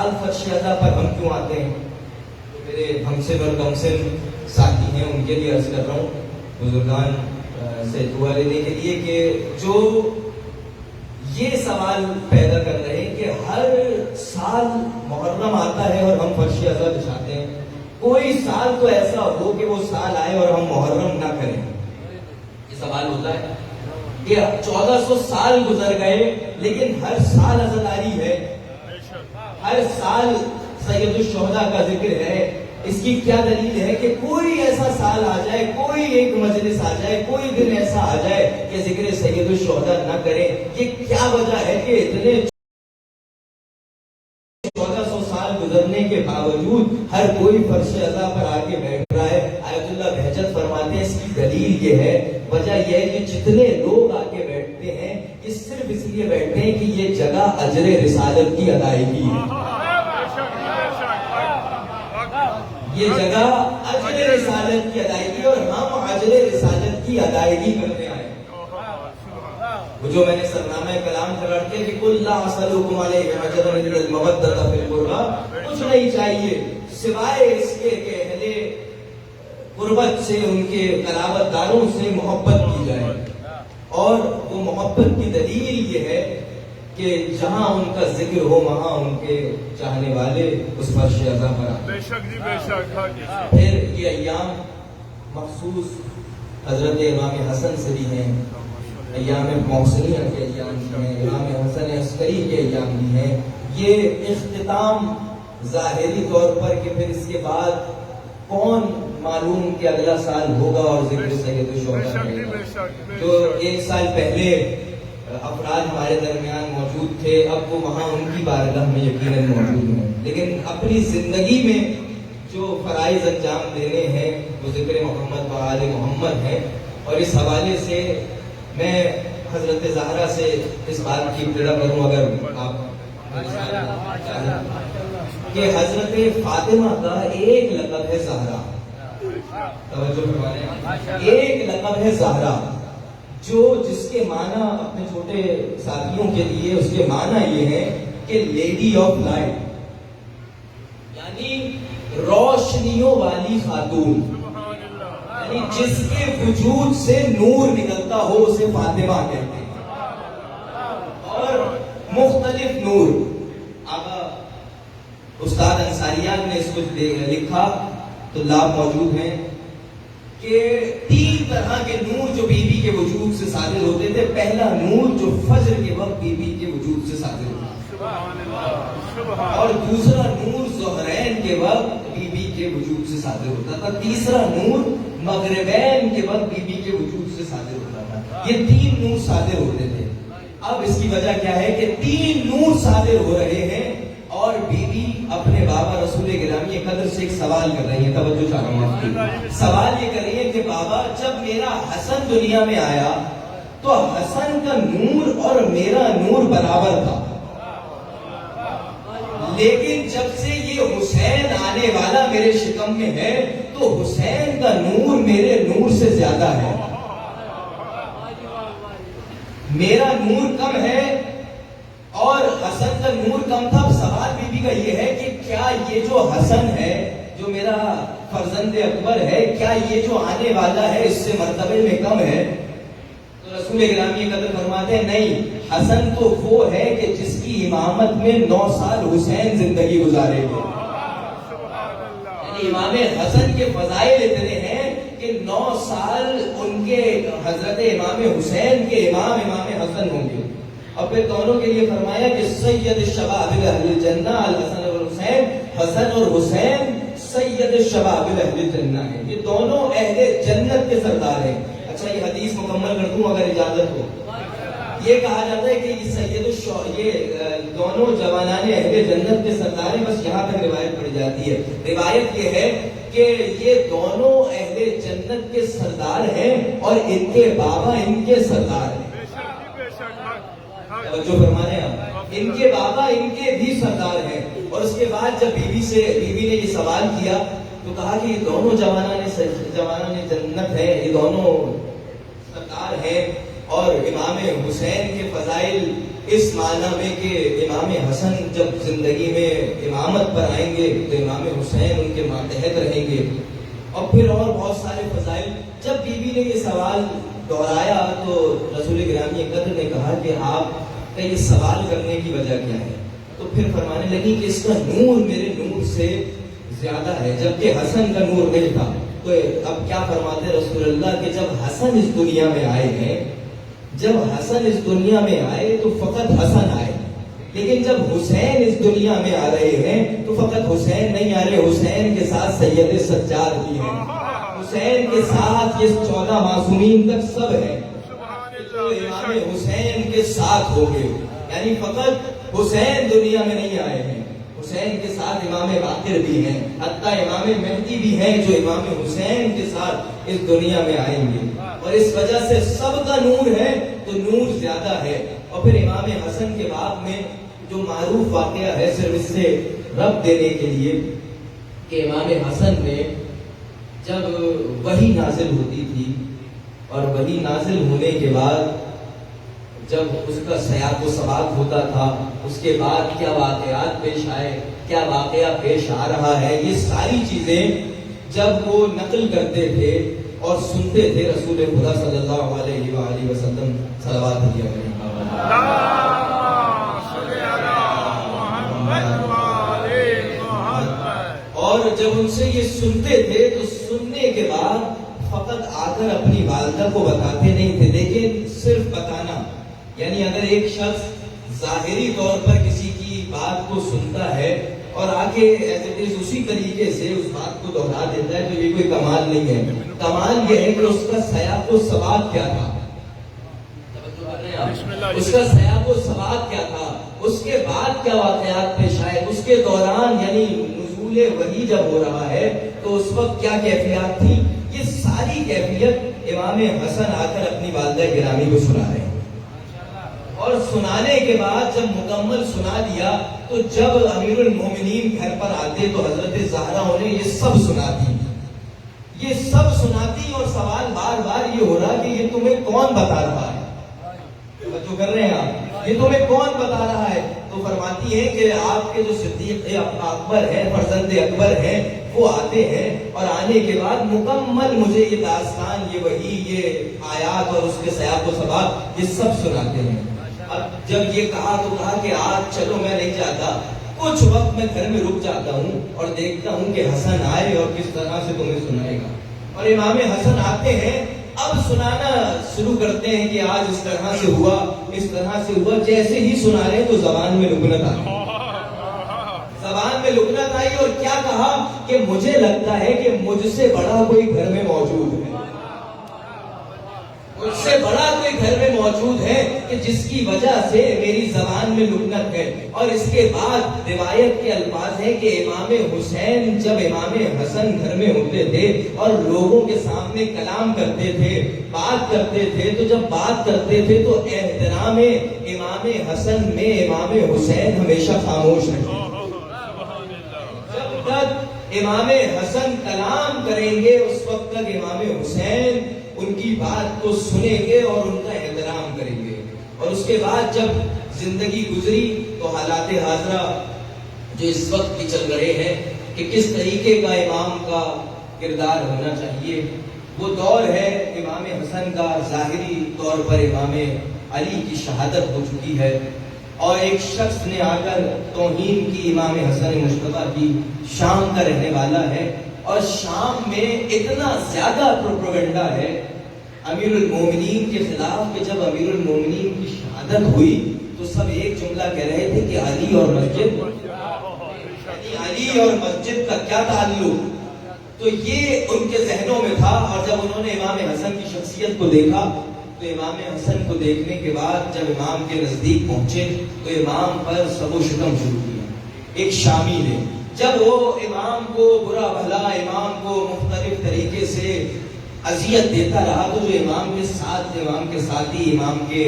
سال فرش ادا پر ہم کیوں آتے ہیں؟ میرے ہمسن اور کمسن ساتھی ہیں، ان کے لیے عرض کر رہا ہوں، بزرگان سے دعا لینے کے لیے کہ جو یہ سوال پیدا کر رہے ہیں کہ ہر سال محرم آتا ہے اور ہم فرش ادا بچھاتے ہیں، کوئی سال تو ایسا ہو کہ وہ سال آئے اور ہم محرم نہ کریں۔ یہ سوال ہوتا ہے کہ 1400 سال گزر گئے لیکن ہر سال عزاداری ہے، ہر سال سید الشہداء کا ذکر ہے۔ اس کی کیا دلیل ہے کہ کوئی ایسا سال آ جائے، کوئی ایک مجلس آ جائے، کوئی دن ایسا آ جائے کہ ذکر سید الشہداء نہ کریں؟ یہ کیا وجہ ہے کہ اتنے 1400 سال گزرنے کے باوجود ہر کوئی فرش ادا پر آ کے بیٹھ رہا ہے؟ آیت اللہ بہجت فرماتے ہیں اس کی دلیل یہ ہے، وجہ یہ ہے کہ جتنے لوگ آ کے بیٹھتے ہیں یہ صرف اس لیے بیٹھتے ہیں کہ یہ جگہ اجر رسالت کی ادائیگی ہے، یہ جگہ اجر رسالت کی ادائیگی، اور ہم اجر رسالت کی ادائیگی کرنے آئے۔ وہ جو میں نے سرنامہ کلام کا لڑ کے کہ کل لا اسألکم علیہ اجرا الا المودۃ فی القربى، کچھ نہیں چاہیے سوائے اس کے کہ اہل قربت سے، ان کے قرابت داروں سے محبت کی جائے، اور وہ محبت کی دلیل یہ ہے کہ جہاں ان کا ذکر ہو وہاں ان کے چاہنے والے اس فرش ادا پر آتے ہیں۔ بے شک جی، بے شک۔ پھر یہ ایام مخصوص حضرت امام حسن سے بھی ہیں، ایام محسنیہ کے ایام بھی ہیں، امام حسن عسکری کے ایام بھی ہیں۔ یہ اختتام ظاہری طور پر کہ پھر اس کے بعد کون معلوم کہ اگلا سال ہوگا اور ذکر سید الشہداء ہے۔ جو ایک سال پہلے افراد ہمارے درمیان موجود تھے، اب وہ وہاں ان کی بارگاہ میں یقیناً موجود ہیں، لیکن اپنی زندگی میں جو فرائض انجام دینے ہیں وہ ذکر محمد و آل محمد ہیں۔ اور اس حوالے سے میں حضرت زہرا سے اس بات کی ابتدا کروں، اگر آپ کہ حضرت فاطمہ کا ایک لقب ہے زہرا، توجہ فرمائیں، ایک لقب ہے زہرا، جو جس کے معنی اپنے چھوٹے ساتھیوں کے لیے اس کے معنی یہ ہے کہ لیڈی آف لائٹ، یعنی روشنیوں والی خاتون، یعنی جس کے وجود سے نور نکلتا ہو اسے فاطمہ کہتے ہیں، اور مختلف نور۔ آقا استاد انصاریان نے اس کو لکھا تو لاب موجود ہیں کہ 3 طرح کے نور جو بی بی کے وجود سے صادر ہوتے تھے۔ پہلا نور جو فجر کے وقت بی بی کے وجود سے صادر ہوتا تھا، اور دوسرا نور ظہرین کے وقت بی بی کے وجود سے صادر ہوتا تھا، تیسرا نور مغربین کے وقت بی بی کے وجود سے صادر ہوتا تھا۔ یہ 3 نور صادر ہوتے تھے۔ اب اس کی وجہ کیا ہے کہ 3 نور صادر ہو رہے ہیں، اور بی بی اپنے بابا رسول گرامی قدر سے ایک سوال کر رہی ہیں، توجہ چاہوں گا۔ سوال یہ کر رہی ہے کہ بابا جب میرا حسن دنیا میں آیا تو حسن کا نور اور میرا نور برابر تھا، لیکن جب سے یہ حسین آنے والا میرے شکم میں ہے تو حسین کا نور میرے نور سے زیادہ ہے، میرا نور کم ہے اور حسن کا نور کم تھا۔ سوال بی بی کا یہ ہے کہ کیا یہ جو حسن ہے، جو میرا فرزند اکبر ہے، کیا یہ جو آنے والا ہے اس سے مرتبے میں کم ہے؟ تو رسول گرامی قدر فرماتے ہیں نہیں، حسن تو وہ ہے کہ جس کی امامت میں 9 سال حسین زندگی گزارے گے۔ یعنی امام حسن کے فضائل اتنے ہیں کہ 9 سال ان کے حضرت امام حسین کے امام حسن ہوں گے۔ اور پھر دونوں کے لیے فرمایا کہ سید شباب اہل الجنہ الحسن اور حسین، حسن اور حسین سید شباب اہل الجنہ ہیں، یہ دونوں اہل جنت کے سردار ہیں۔ اچھا یہ حدیث مکمل کر دوں اگر اجازت ہو۔ یہ کہا جاتا ہے کہ یہ دونوں جوانان اہل جنت کے سردار ہیں، بس یہاں تک روایت پڑی جاتی ہے۔ روایت یہ ہے کہ یہ دونوں اہل جنت کے سردار ہیں اور ان کے بابا ان کے سردار ہیں۔ جو فرمانے آپ، ان کے بابا ان کے بھی سردار ہیں۔ اور اس کے بعد جب بی بی نے یہ سوال کیا تو کہا کہ یہ دونوں جوانان جنت ہیں، یہ دونوں سردار ہیں، اور امام حسین کے فضائل اس معنی میں کہ امام حسن جب زندگی میں امامت پر آئیں گے تو امام حسین ان کے ماتحت رہیں گے، اور پھر اور بہت سارے فضائل۔ جب بی بی نے یہ سوال دہرایا تو رسول گرامی قدر نے کہا کہ آپ کا یہ سوال کرنے کی وجہ کیا ہے؟ تو پھر فرمانے لگی کہ اس کا نور میرے نور سے زیادہ ہے، جبکہ حسن کا نور نہیں تھا۔ تو اب کیا فرماتے رسول اللہ کہ جب حسن اس دنیا میں آئے ہیں، جب حسن اس دنیا میں آئے تو فقط حسن آئے، لیکن جب حسین اس دنیا میں آ رہے ہیں تو فقط حسین نہیں آ رہے، حسین کے ساتھ سید سجاد بھی ہیں، حسین کے ساتھ یہ 14 معصومین تک سب ہے، تو امام حسین کے ساتھ ہو گئے۔ یعنی فقط حسین دنیا میں نہیں آئے ہیں، حسین کے ساتھ امام باقر بھی ہیں، حتیٰ امام مہدی بھی ہیں جو امام حسین کے ساتھ اس دنیا میں آئیں گے، اور اس وجہ سے سب کا نور ہے تو نور زیادہ ہے۔ اور پھر امام حسن کے باب میں جو معروف واقعہ ہے، صرف اس سے رب دینے کے لیے، کہ امام حسن نے جب وحی نازل ہوتی تھی اور وحی نازل ہونے کے بعد جب اس کا سیاق و سباق ہوتا تھا، اس کے بعد کیا واقعات پیش آئے، کیا واقعہ پیش آ رہا ہے، یہ ساری چیزیں جب وہ نقل کرتے تھے اور سنتے تھے رسول خدا صلی اللہ علیہ وآلہ وسلم صلوات علیہ وسلم، اور جب ان سے یہ سنتے تھے تو سننے کے بعد فقط آ کر اپنی والدہ کو بتاتے نہیں تھے، لیکن صرف بتانا، یعنی اگر ایک شخص ظاہری طور پر کسی کی بات کو سنتا ہے اور آگے اسی طریقے سے اس بات کو دہرا دیتا ہے تو یہ کوئی کمال نہیں ہے۔ کمال یہ ہے کہ اس کا سیاق و سباق کیا تھا، اس کا سیاق و سباق کیا تھا، اس کے بعد کیا واقعات پیش آئے، اس کے دوران یعنی نزول وحی جب ہو رہا ہے تو اس وقت کیا کیفیات تھی، یہ ساری کیفیت امام حسن آ کر اپنی والدہ گرامی کو سنا رہے ہیں۔ اور سنانے کے بعد جب مکمل سنا دیا تو جب امیر المومنین گھر پر آتے تو حضرت زہرا انہیں یہ سب سناتی، یہ سب سناتی، اور سوال بار بار یہ ہو رہا کہ یہ تمہیں کون بتا رہا ہے، جو کر رہے ہیں آپ، یہ تمہیں کون بتا رہا ہے؟ تو فرماتی ہیں کہ آپ کے جو صدیق اکبر ہے، فرزند اکبر ہے، وہ آتے ہیں اور آنے کے بعد مکمل مجھے یہ داستان، یہ وحی، یہ آیات اور اس کے سیاق و سباق یہ سب سناتے ہیں۔ اب جب یہ کہا تو کہا کہ آج چلو میں نہیں جاتا، کچھ وقت میں گھر میں رک جاتا ہوں اور دیکھتا ہوں کہ حسن آئے اور کس طرح سے تمہیں سنائے گا۔ اور امام حسن آتے ہیں، اب سنانا شروع کرتے ہیں کہ آج اس طرح سے ہوا، اس طرح سے ہوا، جیسے ہی سنا رہے تو زبان میں لکنت آئی، زبان میں لکنت آئی، اور کیا کہا کہ مجھے لگتا ہے کہ مجھ سے بڑا کوئی گھر میں موجود ہے، مجھ سے بڑا کوئی گھر میں موجود ہے کہ جس کی وجہ سے میری زبان میں لکنت ہے۔ اور اس کے بعد روایت کے الفاظ ہیں کہ امام حسین جب امام حسن گھر میں ہوتے تھے اور لوگوں کے سامنے کلام کرتے تھے، بات کرتے تھے، تو جب بات کرتے تھے تو احترام امام حسن میں امام حسین ہمیشہ خاموش رہے۔ جب تک امام حسن کلام کریں گے اس وقت تک امام حسین ان کی بات کو سنیں گے اور ان کا احترام کریں گے۔ اور اس کے بعد جب زندگی گزری تو حالات حاضرہ جو اس وقت بھی چل رہے ہیں کہ کس طریقے کا امام کا کردار ہونا چاہیے، وہ دور ہے امام حسن کا، ظاہری طور پر امام علی کی شہادت ہو چکی ہے، اور ایک شخص نے آ کر توہین کی امام حسن مشتبہ کی، شام کا رہنے والا ہے، اور شام میں اتنا زیادہ پروپیگنڈا ہے امیر المومنین کے خلاف کہ جب امیر المومنین کی شہادت ہوئی تو سب ایک جملہ کہہ رہے تھے کہ علی اور مسجد، علی اور مسجد کا کیا تعلق، تو یہ ان کے ذہنوں میں تھا۔ اور جب انہوں نے امام حسن کی شخصیت کو دیکھا تو امام حسن کو دیکھنے کے بعد جب امام کے نزدیک پہنچے تو امام پر سب و شتم شروع کیا۔ ایک شامی نے جب وہ امام کو برا بھلا، امام کو مختلف طریقے سے اذیت دیتا رہا تو جو امام کے ساتھ، امام کے ساتھی، امام کے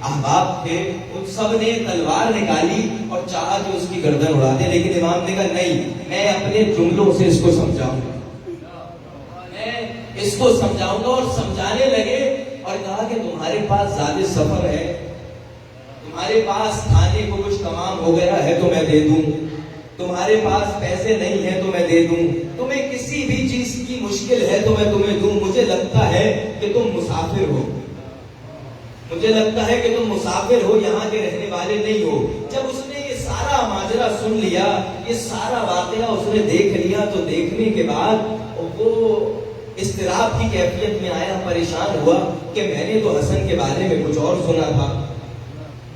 احباب تھے، ان سب نے تلوار نکالی اور چاہا کہ اس کی گردن اڑا دے، لیکن امام نے کہا نہیں، میں اپنے جملوں سے اس کو سمجھاؤں گا، میں اس کو سمجھاؤں گا۔ اور سمجھانے لگے اور کہا کہ تمہارے پاس زیادہ سفر ہے، تمہارے تمہارے پاس کھانے کو کچھ تمام ہو گیا ہے تو میں دے دوں، تمہارے پاس پیسے نہیں ہیں تو میں دے دوں، تمہیں کسی بھی چیز کی مشکل ہے تو میں تمہیں دوں، مجھے لگتا ہے کہ تم مسافر ہو، مجھے لگتا ہے کہ تم مسافر ہو، یہاں کے رہنے والے نہیں ہو۔ جب اس نے یہ سارا ماجرا سن لیا، یہ سارا واقعہ اس نے دیکھ لیا، تو دیکھنے کے بعد وہ اضطراب کی کیفیت میں آیا، پریشان ہوا کہ میں نے تو حسن کے بارے میں کچھ اور سنا تھا،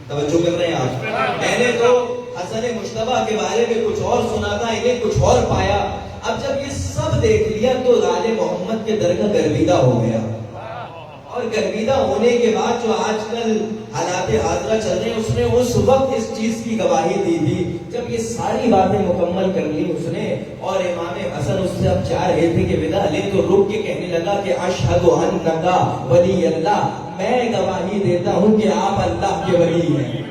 توجہ کر رہے ہیں آپ، میں نے تو حسن مشتبہ کے بارے میں کچھ اور سنا تھا، انہیں کچھ اور پایا۔ اب جب یہ سب دیکھ لیا تو آل محمد کے در کا گرویدہ ہو گیا، اور گرویدہ ہونے کے بعد جو آج کل حالات حاضرہ چل رہے ہیں، اس نے اس وقت اس چیز کی گواہی دی تھی جب یہ ساری باتیں مکمل کر لی اس نے، اور امام حسن اس سے اب چاہ رہے تھے کہ ودا لے، تو رک کے کہنے لگا کہ اشہد انک ولی اللہ، میں گواہی دیتا ہوں کہ آپ اللہ کے ولی ہیں۔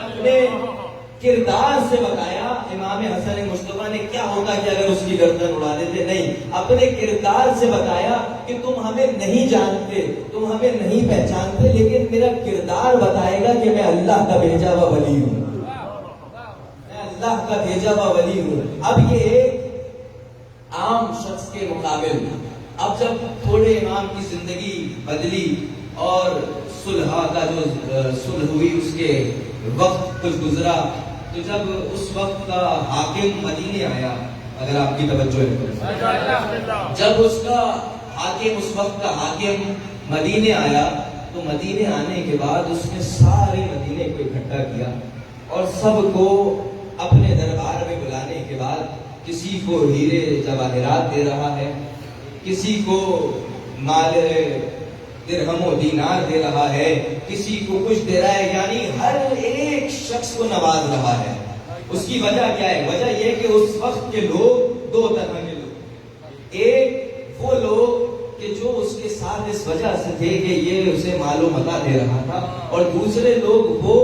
اپنے کردار سے بتایا امام حسن مصطفیٰ نے کیا ہوتا کہ اگر اس کی گردن اڑا دیتے، نہیں، اپنے کردار سے بتایا کہ تم ہمیں نہیں جانتے، تم ہمیں نہیں پہچانتے، لیکن میرا کردار بتائے گا کہ میں اللہ کا بھیجا ہوا ولی ہوں، میں اللہ کا بھیجا ہوا ولی ہوں۔ اب یہ ایک عام شخص کے مقابل، اب جب تھوڑے امام کی زندگی بدلی اور صلح کا جو صلح ہوئی اس کے وقت کچھ گزرا، تو جب اس وقت کا حاکم مدینے آیا، اگر آپ کی توجہ ہے، جب اس کا حاکم، اس وقت کا حاکم مدینے آیا، تو مدینے آنے کے بعد اس نے سارے مدینے کو اکٹھا کیا، اور سب کو اپنے دربار میں بلانے کے بعد کسی کو ہیرے جواہرات دے رہا ہے، کسی کو مال درہم و دینار دے رہا ہے، کسی کو کچھ دے رہا ہے، یعنی ہر ایک شخص کو نواز رہا ہے۔ اس کی وجہ کیا ہے؟ وجہ یہ کہ اس وقت کے لوگ دو طرح کے لوگ، ایک وہ لوگ کہ جو اس کے ساتھ اس وجہ سے تھے کہ یہ اسے مال و متاع دے رہا تھا، اور دوسرے لوگ وہ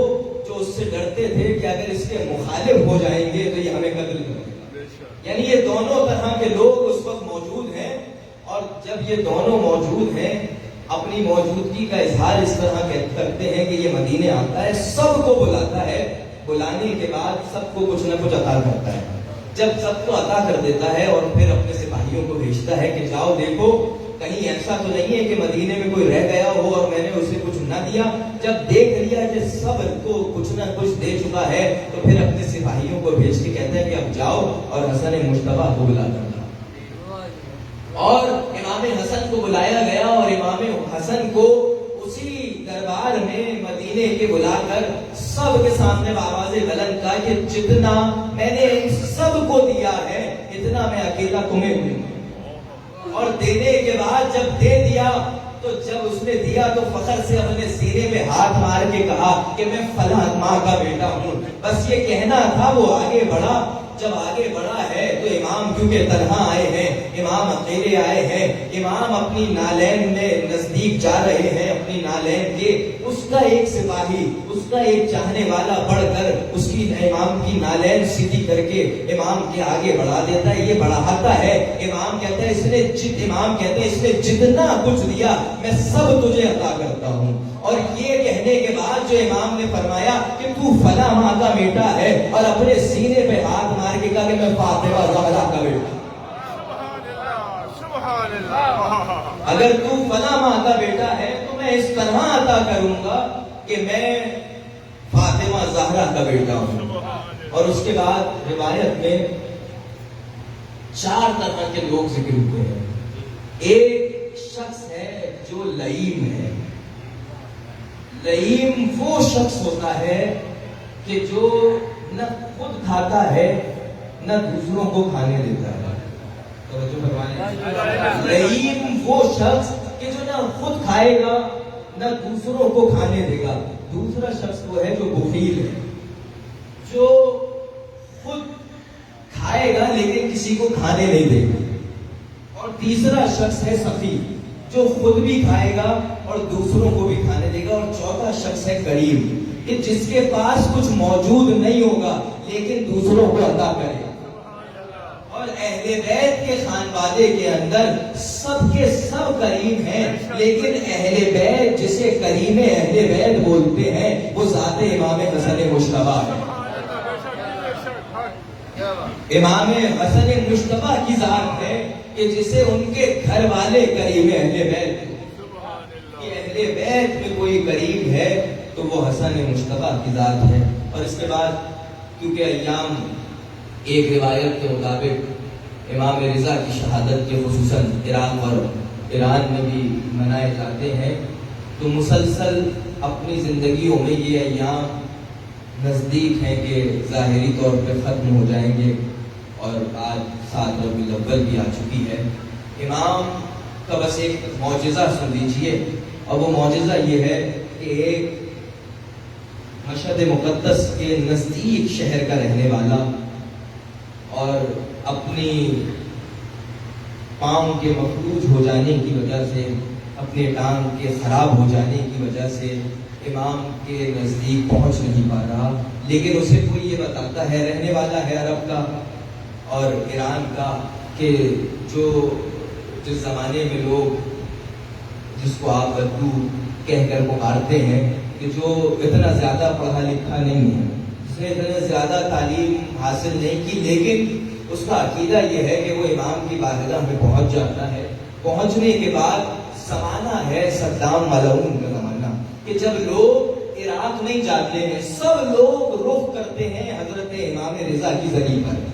جو اس سے ڈرتے تھے کہ اگر اس کے مخالف ہو جائیں گے تو یہ ہمیں قتل کریں گے۔ یعنی یہ دونوں طرح کے لوگ اس وقت موجود ہیں، اور جب یہ دونوں موجود ہیں، اپنی موجودگی کا اظہار اس طرح کرتے ہیں کہ یہ مدینے آتا ہے، سب کو بلاتا ہے، بلانے کے بعد سب کو کچھ نہ کچھ عطا کرتا ہے۔ جب سب کو عطا کر دیتا ہے اور پھر اپنے سپاہیوں کو بھیجتا ہے کہ جاؤ دیکھو کہیں ایسا تو نہیں ہے کہ مدینے میں کوئی رہ گیا ہو اور میں نے اسے کچھ نہ دیا۔ جب دیکھ لیا کہ سب کو کچھ نہ کچھ دے چکا ہے، تو پھر اپنے سپاہیوں کو بھیج کے کہتا ہے کہ اب جاؤ اور حسن مشتبہ کو بلا کر، اور امام حسن کو بلایا گیا، اور امام حسن کو اسی دربار میں مدینے کے بلا کر سب کے سامنے آواز بلند کہا کہ جتنا میں نے سب کو دیا ہے اتنا میں اکیلا تمہیں دوں۔ اور دینے کے بعد جب دے دیا، تو جب اس نے دیا تو فخر سے اپنے سینے میں ہاتھ مار کے کہا کہ میں فلاں ماں کا بیٹا ہوں۔ بس یہ کہنا تھا، وہ آگے بڑھا۔ جب آگے بڑھا ہے تو امام کیونکہ تنہا آئے ہیں، امام اکیلے آئے ہیں، امام اپنی نالین میں نزدیک جا رہے ہیں، اپنی نالین کے، اس کا ایک سپاہی، اس کا ایک چاہنے والا بڑھ کر اس کی امام کی نالین سیدھی کر کے امام کے آگے بڑھا دیتا ہے، یہ بڑھاتا ہے۔ امام کہتا ہے اس نے جتنا کچھ دیا میں سب تجھے عطا کرتا ہوں۔ اور یہ کہنے کے بعد جو امام نے فرمایا کہ تو فلاں ماں کا بیٹا ہے، اور اپنے سینے پہ ہاتھ مار کے کہا کہ میں فاطمہ زہرا کا بیٹا، اگر تو فلاں ماں کا بیٹا ہے تو میں اس طرح عطا کروں گا کہ میں فاطمہ زہرا کا بیٹا ہوں۔ اور اس کے بعد روایت میں 4 طرح کے لوگ ذکر ہوئے ہیں۔ ایک شخص ہے جو لئیم ہے۔ لئیم وہ شخص ہوتا ہے کہ جو نہ خود کھاتا ہے نہ دوسروں کو کھانے دیتا ہے۔ توجہ فرمائیں، لئیم وہ شخص کہ جو نہ خود کھائے گا نہ دوسروں کو کھانے دے گا۔ دوسرا شخص وہ ہے جو بخیل ہے، جو خود کھائے گا لیکن کسی کو کھانے نہیں دے گا۔ اور تیسرا شخص ہے سخی، جو خود بھی کھائے گا اور دوسروں کو بھی کھانے دے گا۔ اور چوتھا شخص ہے کریم، کہ جس کے پاس کچھ موجود نہیں ہوگا لیکن دوسروں کو عطا کرے گا۔ اور اور اہل بیت کے خانوادے کے اندر سب کے سب کریم ہیں، لیکن اہل بیت جسے کریم اہل بیت بولتے ہیں وہ ذات امام حسن مجتبیٰ ہے۔ امام حسن مجتبیٰ کی ذات ہے کہ جسے ان کے گھر والے کریم اہل بیت، کہ اہل بیت میں کوئی قریب ہے تو وہ حسن مجتبیٰ کی ذات ہے۔ اور اس کے بعد کیونکہ ایام ایک روایت کے مطابق امام رضا کی شہادت کے خصوصاً عراق اور ایران میں بھی منائے جاتے ہیں، تو مسلسل اپنی زندگیوں میں یہ ایام نزدیک ہیں کہ ظاہری طور پہ ختم ہو جائیں گے، اور آج 7 ربیع الاول بھی آ چکی ہے۔ امام کا بس ایک معجزہ سن لیجیے، اور وہ معجزہ یہ ہے کہ ایک مشہد مقدس کے نزدیک شہر کا رہنے والا اور اپنی پاؤں کے مفلوج ہو جانے کی وجہ سے، اپنے ٹانگ کے خراب ہو جانے کی وجہ سے امام کے نزدیک پہنچ نہیں پا رہا، لیکن اسے کوئی یہ بتاتا ہے، رہنے والا ہے عرب کا اور ایران کا، کہ جس زمانے میں لوگ جس کو آپ بدو کہہ کر پکارتے ہیں، کہ جو اتنا زیادہ پڑھا لکھا نہیں ہے، اس نے اتنا زیادہ تعلیم حاصل نہیں کی، لیکن اس کا عقیدہ یہ ہے کہ وہ امام کی بارگاہ میں پہنچ جاتا ہے۔ پہنچنے کے بعد زمانہ ہے صدام ملعون کا زمانہ، کہ جب لوگ عراق نہیں جاتے ہیں، سب لوگ رخ کرتے ہیں حضرت امام رضا کی زری پر،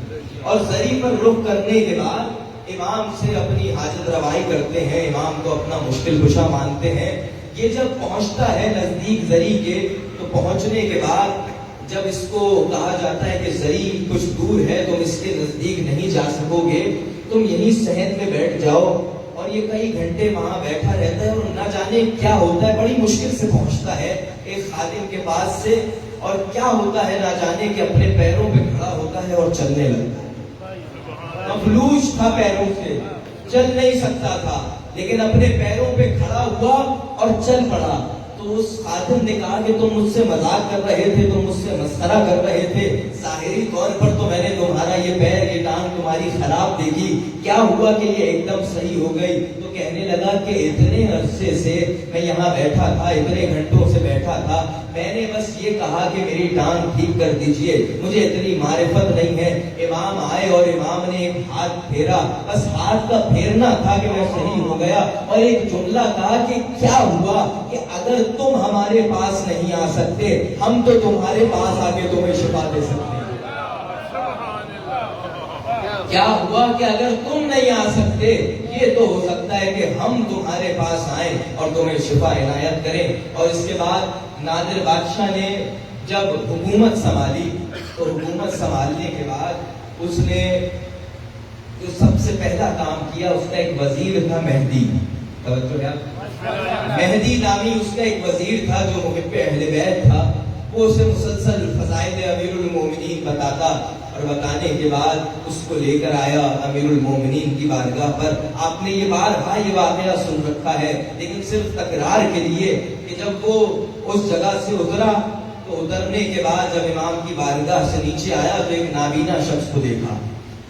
اور زری پر رخ کرنے کے بعد امام سے اپنی حاجت روائی کرتے ہیں، امام کو اپنا مشکل کشا مانتے ہیں۔ یہ جب پہنچتا ہے نزدیک زری کے، تو پہنچنے کے بعد جب اس کو کہا جاتا ہے کہ زری کچھ دور ہے، تم اس کے نزدیک نہیں جا سکو گے، تم یہیں صحن میں بیٹھ جاؤ، اور یہ کئی گھنٹے وہاں بیٹھا رہتا ہے، اور نہ جانے کیا ہوتا ہے، بڑی مشکل سے پہنچتا ہے ایک خادم کے پاس سے، اور کیا ہوتا ہے نہ جانے کہ اپنے پیروں پہ کھڑا ہوتا ہے اور چلنے لگتا ہے۔ مفلوج تھا، پیروں سے چل نہیں سکتا تھا، لیکن اپنے پیروں پہ کھڑا ہوا اور چل پڑا۔ تو اس خادم نے کہا کہ تم مجھ سے مذاق کر رہے تھے، تم مجھ سے مسخرہ کر رہے تھے، ظاہری طور پر تو میں نے تمہارا یہ پیر، یہ ٹانگ تمہاری خراب دیکھی، کیا ہوا کہ یہ ایک دم صحیح ہو گئی؟ تو کہنے لگا کہ اتنے عرصے سے میں یہاں بیٹھا تھا، اتنے گھنٹوں سے بیٹھا تھا، میں نے بس یہ کہا کہ میری ٹانگ ٹھیک کر دیجئے، مجھے اتنی معرفت نہیں ہے۔ امام آئے اور امام نے ایک ہاتھ پھیرا، بس ہاتھ کا پھیرنا تھا کہ میں صحیح ہو گیا، اور ایک جملہ کہا کہ کیا ہوا کہ اگر تم ہمارے پاس نہیں آ سکتے، ہم تو تمہارے پاس آ کے تمہیں شفا دے سکتے ہیں۔ کیا ہوا کہ اگر تم نہیں آ سکتے، یہ تو ہو سکتا ہے کہ ہم تمہارے پاس آئیں اور تمہیں شفا عنایت کریں۔ اور اس کے بعد نادر بادشاہ نے جب حکومت سنبھالی، تو حکومت سنبھالنے کے بعد اس نے جو سب سے پہلا کام کیا، اس کا ایک وزیر تھا مہدی، توجہ ہے، مہدی نامی اس کا ایک وزیر تھا جو محب اہل بیت تھا، وہ اسے مسلسل فضائل امیر المومنین بتاتا، اور بتانے کے بعد اس کو لے کر آیا امیر المومنین کی بارگاہ پر۔ آپ نے یہ بارہا یہ واقعہ سن رکھا ہے، لیکن صرف تکرار کے لیے، کہ جب وہ اس جگہ سے اترا، تو اترنے کے بعد جب امام کی بارگاہ سے نیچے آیا تو ایک نابینا شخص کو دیکھا۔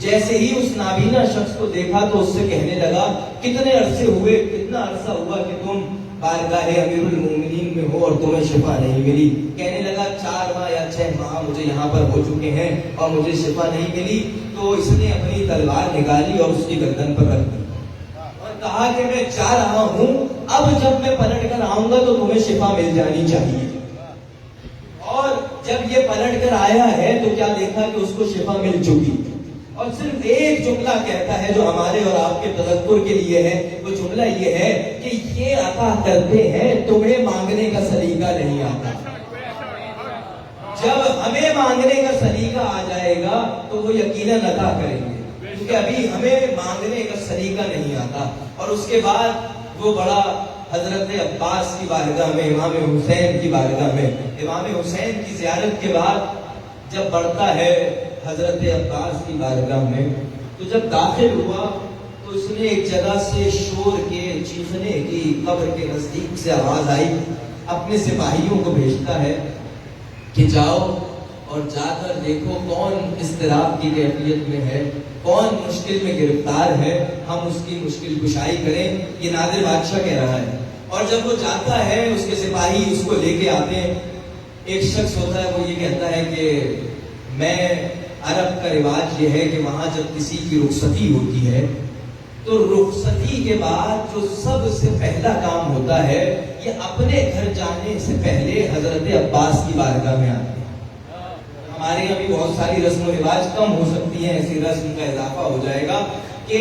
جیسے ہی اس نابینا شخص کو دیکھا تو اس سے کہنے لگا، کتنے عرصے ہوئے، کتنا عرصہ ہوا کہ تم بارگاہ امیر المومنین میں ہو اور تمہیں شفا نہیں ملی؟ کہنے لگا 4 ماہ یا 6 ماہ مجھے یہاں پر ہو چکے ہیں اور مجھے شفا نہیں ملی۔ تو اس نے اپنی تلوار نکالی اور اس کی گردن پر رکھ دی اور کہا کہ میں جا رہا ہوں، اب جب میں پلٹ کر آؤں گا تو تمہیں شفا مل جانی چاہیے۔ اور جب یہ پلٹ کر آیا ہے تو کیا دیکھا کہ اس کو شفا مل چکی، اور صرف ایک جملہ کہتا ہے جو ہمارے اور آپ کے تذکر کے لیے ہے، وہ جملہ یہ ہے کہ یہ عطا کرتے ہیں، تمہیں مانگنے کا سلیقہ نہیں آتا۔ جب ہمیں مانگنے کا سلیقہ آ جائے گا تو وہ یقیناً عطا کریں گے، کیونکہ ابھی ہمیں مانگنے کا سلیقہ نہیں آتا۔ اور اس کے بعد وہ بڑا حضرت عباس کی بارگاہ میں، امام حسین کی بارگاہ میں، امام حسین کی زیارت کے بعد جب بڑھتا ہے حضرت عباس کی بارگاہ میں، تو جب داخل ہوا تو اس نے ایک جگہ سے شور کے چیخنے کی، قبر کے نزدیک سے آواز آئی، اپنے سپاہیوں کو بھیجتا ہے کہ جاؤ اور جا کر دیکھو کون اضطراب کی کیفیت میں ہے، کون مشکل میں گرفتار ہے، ہم اس کی مشکل کشائی کریں، یہ نادر بادشاہ کہہ رہا ہے۔ اور جب وہ جاتا ہے، اس کے سپاہی اس کو لے کے آتے ہیں، ایک شخص ہوتا ہے وہ یہ کہتا ہے کہ میں، عرب کا رواج یہ ہے کہ وہاں جب کسی کی رخصتی ہوتی ہے تو رخصتی کے بعد جو سب سے پہلا کام ہوتا ہے یہ اپنے گھر جانے سے پہلے حضرت عباس کی بارگاہ میں آتے ہیں۔ ہمارے یہاں بھی بہت ساری رسم و رواج کم ہو سکتی ہیں، ایسی رسم کا اضافہ ہو جائے گا کہ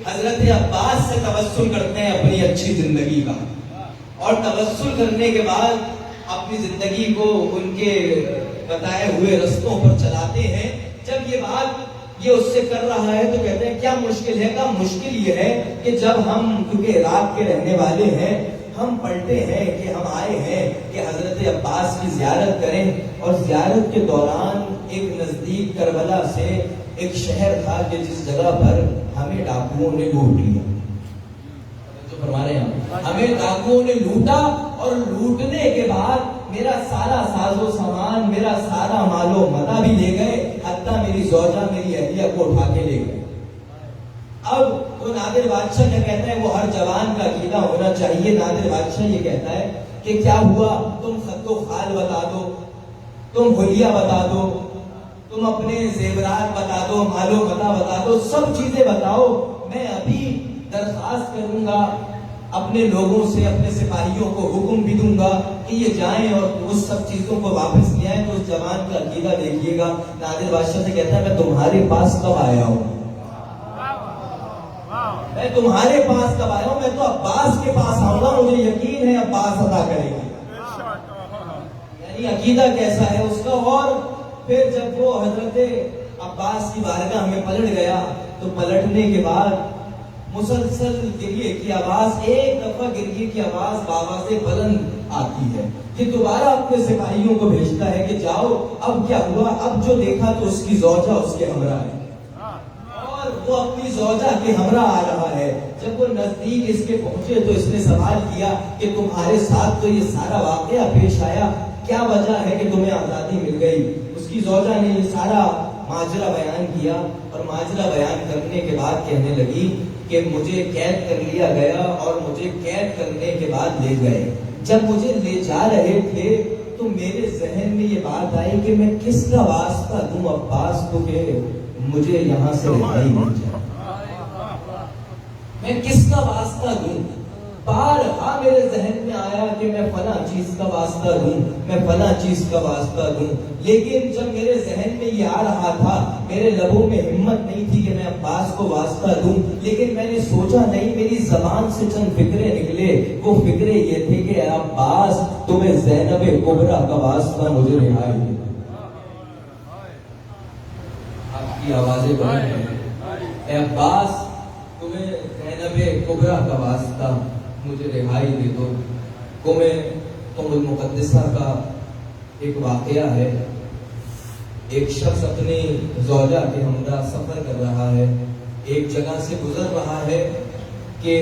حضرت عباس سے توسل کرتے ہیں اپنی اچھی زندگی کا، اور توسل کرنے کے بعد اپنی زندگی کو ان کے بتائے ہوئے رستوں پر چلاتے ہیں۔ جب یہ بات یہ اس سے کر رہا ہے تو کہتے ہیں کیا مشکل ہے؟ کہا مشکل یہ ہے کہ جب ہم، کیونکہ عراق کے رہنے والے ہیں، ہم پڑھتے ہیں کہ ہم آئے ہیں کہ حضرت عباس کی زیارت کریں، اور زیارت کے دوران ایک نزدیک کربلا سے ایک شہر تھا کہ جس جگہ پر ہمیں ڈاکوؤں نے لوٹ لیا، ہمیں ڈاکوؤں نے لوٹا، اور لوٹنے کے بعد میرا سارا ساز و سامان، میرا سارا مال و متا بھی لے گئے، حتیٰ میری زوجہ، میری اہلیہ کو اٹھا کے لے گئے۔ اب وہ نادر بادشاہ کیا کہتا ہے، وہ ہر جوان کا عقیدہ ہونا چاہیے۔ نادر بادشاہ یہ کہتا ہے کہ کیا ہوا، تم خط و خال بتا دو، تم حلیہ بتا دو، تم اپنے زیورات بتا دو، مال و متا بتا دو، سب چیزیں بتاؤ، میں ابھی درخواست کروں گا اپنے لوگوں سے، اپنے سپاہیوں کو حکم بھی دوں گا کہ یہ جائیں اور اس سب چیزوں کو واپس لے آئیں۔ تو اس جوان کا عقیدہ دیکھیے گا، نادر بادشاہ سے کہتا ہے میں تمہارے پاس کب آیا ہوں، میں تمہارے پاس کب آیا ہوں، میں تو عباس کے پاس آؤں گا، مجھے یقین ہے عباس عطا کرے گا۔ یعنی عقیدہ کیسا ہے اس کا۔ اور پھر جب وہ حضرت عباس کی بارگاہ میں پلٹ گیا تو پلٹنے کے بعد مسلسل گریے کی آواز، ایک دفعہ گریے کی آواز بابا سے بلند آتی ہے کہ دوبارہ اپنے سپاہیوں کو بھیجتا ہے کہ جاؤ، اب کیا ہوا؟ اب جو دیکھا تو اس کی زوجہ اس کے ہمراہ ہے، اور وہ اپنی زوجہ کے ہمراہ آ رہا ہے۔ جب وہ نزدیک اس کے پہنچے تو اس نے سوال کیا کہ تمہارے ساتھ تو یہ سارا واقعہ پیش آیا، کیا وجہ ہے کہ تمہیں آزادی مل گئی؟ اس کی زوجہ نے یہ سارا ماجرا بیان کیا، اور ماجرا بیان کرنے کے بعد کہنے لگی کہ مجھے قید کر لیا گیا، اور مجھے قید کرنے کے بعد لے گئے۔ جب مجھے لے جا رہے تھے تو میرے ذہن میں یہ بات آئی کہ میں کس کا واسطہ دوں عباس کو کہ مجھے یہاں سے رہائی مل جائے، میں کس کا واسطہ دوں؟ بارہا میرے ذہن میں آیا کہ میں فلاں چیز کا واسطہ دوں، میں فلاں چیز کا واسطہ دوں، لیکن جب میرے ذہن میں یہ آ رہا تھا، میرے لبوں میں ہمت نہیں تھی کہ میں عباس کو واسطہ دوں، لیکن میں نے سوچا نہیں، میری زبان سے چند فکرے نکلے، وہ فکرے یہ تھے کہ اے عباس، تمہیں زینب کبریٰ کا واسطہ مجھے رہائی دے۔ آپ کی آوازیں بڑی ہیں، اے عباس، تمہیں زینب کبریٰ کا واسطہ مجھے رہائی دے دو۔ قم المقدسہ کا ایک واقعہ ہے، ایک شخص اپنی زوجہ کے ہمراہ سفر کر رہا ہے، ایک جگہ سے گزر رہا ہے کہ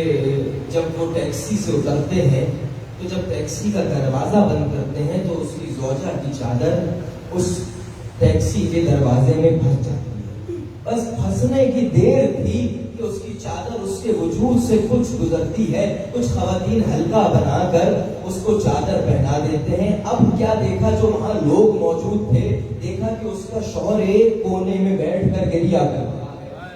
جب وہ ٹیکسی سے اترتے ہیں تو جب ٹیکسی کا دروازہ بند کرتے ہیں تو اس کی زوجہ کی چادر اس ٹیکسی کے دروازے میں پھنس جاتی ہے۔ بس پھنسنے کی دیر تھی کہ اس کی چادر اس کے وجود سے کچھ گزرتی ہے، کچھ خواتین ہلکا بنا کر اس کو چادر پہنا دیتے ہیں۔ اب کیا دیکھا جو وہاں لوگ موجود تھے، دیکھا کہ اس کا شوہر ایک کونے میں بیٹھ کر گریہ کر رہا ہے،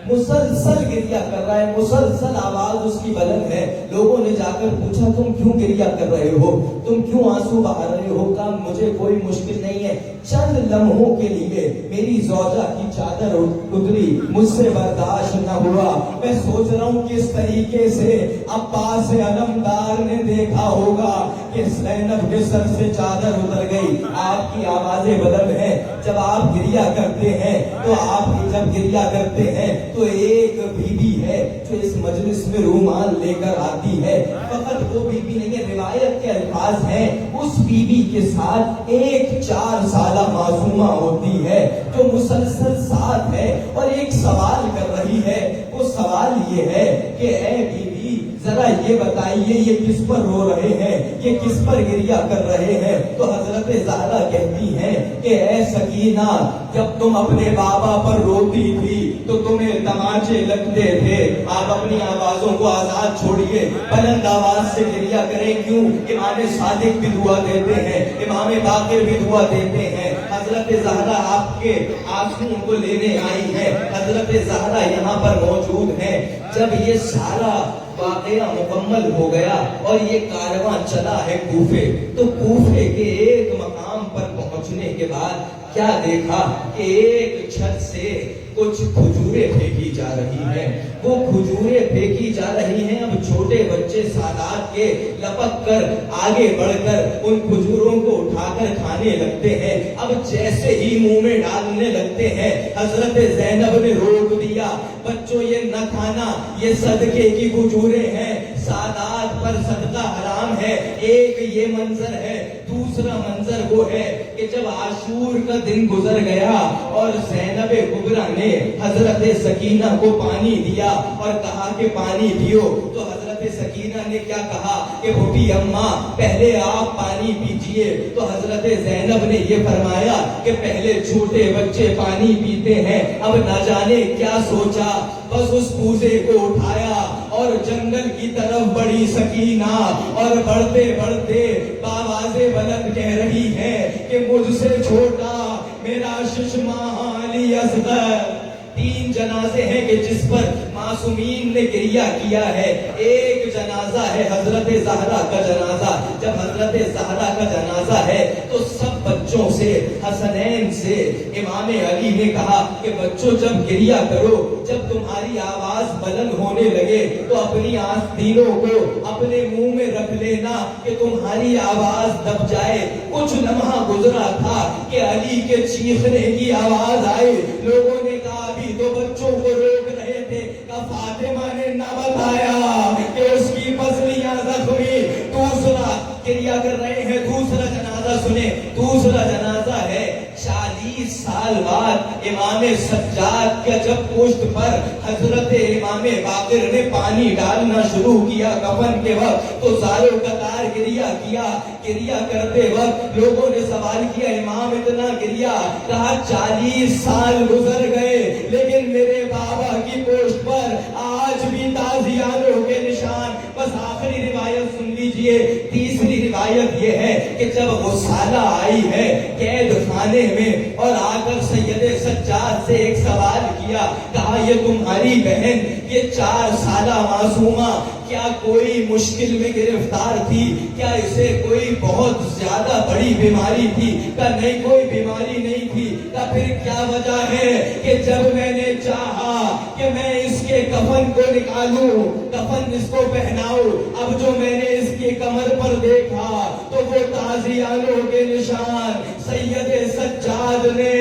مسلسل گریہ کر رہا ہے، مسلسل آواز اس کی بلند ہے۔ لوگوں نے جا کر پوچھا تم کیوں گریہ کر رہے ہو، تم کیوں آنسو بہا رہے ہو؟ کہا مجھے کوئی مشکل نہیں ہے، چند لمحوں کے لیے میری زوجہ کی چادر اتری، مجھ سے برداشت نہ ہوا، میں سوچ رہا ہوں کس طریقے سے عباس علمدار نے دیکھا ہوگا کہ زینب کے سر سے چادر اتر گئی۔ آپ کی آوازیں بلند ہیں، جب آپ گریہ کرتے ہیں تو آپ جب گریہ کرتے ہیں تو ایک بی بی ہے جو اس مجلس میں رومال لے کر آتی ہے، فقط وہ بی بی نہیں ہے، روایت کے الفاظ ہیں اس بی بی کے ساتھ ایک 4 سالہ معصومہ ہوتی ہے جو مسلسل ساتھ ہے اور ایک سوال کر رہی ہے۔ وہ سوال یہ ہے کہ اے بی بی ذرا یہ بتائیے یہ کس پر رو رہے ہیں، یہ کس پر گریہ کر رہے ہیں؟ تو حضرت زہرا کہتی ہیں کہ اے سکینہ، جب تم اپنے بابا پر روتی تھی تو تمہیں تماچے لگتے تھے، آپ اپنی آوازوں کو آزاد چھوڑیے، بلند آواز سے گریہ کریں۔ کیوں؟ امام صادق بھی دعا دیتے ہیں، امام باقر بھی دعا دیتے ہیں۔ حضرت زہرا آپ کے آنسوؤں کو لینے آئی ہے، حضرت زہرا یہاں پر موجود ہے۔ جب یہ سارا واقعہ مکمل ہو گیا اور یہ کارواں چلا ہے کوفے، تو کوفے کے ایک مقام پر پہنچنے کے بعد کیا دیکھا کہ ایک چھت سے کچھ کھجوریں پھینکی جا رہی ہیں، وہ کھجوریں پھینکی جا رہی ہیں۔ اب چھوٹے بچے سادات کے لپک کر آگے بڑھ کر ان کھجوروں کو اٹھا کر کھانے لگتے ہیں۔ اب جیسے ہی منہ میں ڈالنے لگتے ہیں، حضرت زینب نے روک دیا، بچوں یہ نہ کھانا، یہ صدقے کی کھجوریں ہیں، سادات پر صدقہ حرام ہے۔ ایک یہ منظر ہے، دوسرا منظر وہ ہے کہ جب عاشور کا دن گزر گیا اور زینب کبریٰ نے حضرت سکینہ کو پانی دیا اور کہا کہ پانی پیو، تو حضرت سکینہ نے کیا کہا کہ بھوٹی اماں پہلے آپ پانی پیجئے، تو حضرت زینب نے یہ فرمایا کہ پہلے چھوٹے بچے پانی پیتے ہیں۔ اب نہ جانے کیا سوچا، بس اس کوزے کو اٹھایا اور جنگل کی طرف بڑی سکینہ، اور بڑھتے بڑھتے بآوازیں بلند کہہ رہی ہے کہ مجھ سے چھوٹا میرا ششماں علی اصغر۔ 3 جنازے ہیں کہ جس پر معصومین نے گریہ کیا ہے۔ ایک جنازہ ہے حضرت زہرا کا جنازہ۔ جب حضرت زہرا کا جنازہ ہے تو سب بچوں سے، حسنین سے امام علی نے کہا کہ بچوں جب گریہ کرو، جب تمہاری آواز بلند ہونے لگے تو اپنی آستینوں کو اپنے منہ میں رکھ لینا کہ تمہاری آواز دب جائے۔ کچھ لمحہ گزرا تھا کہ علی کے چیخنے کی آواز آئی۔ لوگوں نے کہا ابھی تو بچوں کو روک رہے تھے، کہ فاطمہ نے نہ بتایا کہ اس کی پسلیاں زخمی۔ دوسرا گریہ کر رہے ہیں، دوسرا جنازہ سنیں، دوسرا جنازہ ہے 40 سال بعد امام سجاد کا جب پشت پر حضرت امام باقر نے پانی ڈالنا شروع کیا کفن کے وقت، تو زاروں قطار گریہ کیا۔ گریہ کرتے وقت لوگوں نے سوال کیا امام اتنا گریہ، کہا 40 سال گزر گئے لیکن میرے بابا کی پشت پر آج بھی تازیانوں کے نشان۔ بس آخری روایت سن لیجئے۔ تیسری روایت یہ ہے کہ جب غسالہ آئی ہے قید خانے میں اور آ کر سید سجاد سے ایک سوال کیا، کہا یہ تمہاری بہن یہ 4 سالہ معصومہ کیا کوئی مشکل میں گرفتار تھی؟ کیا اسے کوئی بہت زیادہ بڑی بیماری تھی؟ کہ نہیں کوئی بیماری نہیں تھی۔ کہ پھر کیا وجہ ہے کہ جب میں نے چاہا کہ میں اس کے کفن کو نکالوں، کفن اس کو پہناؤں، اب جو میں نے اس کی کمر پر دیکھا تو وہ تازیانوں کے نشان۔ سید سجاد نے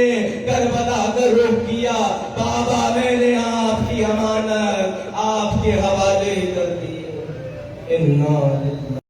کربلا کا رخ کیا، بابا میں نے آپ کی امانت آپ کے حوالے کر دی۔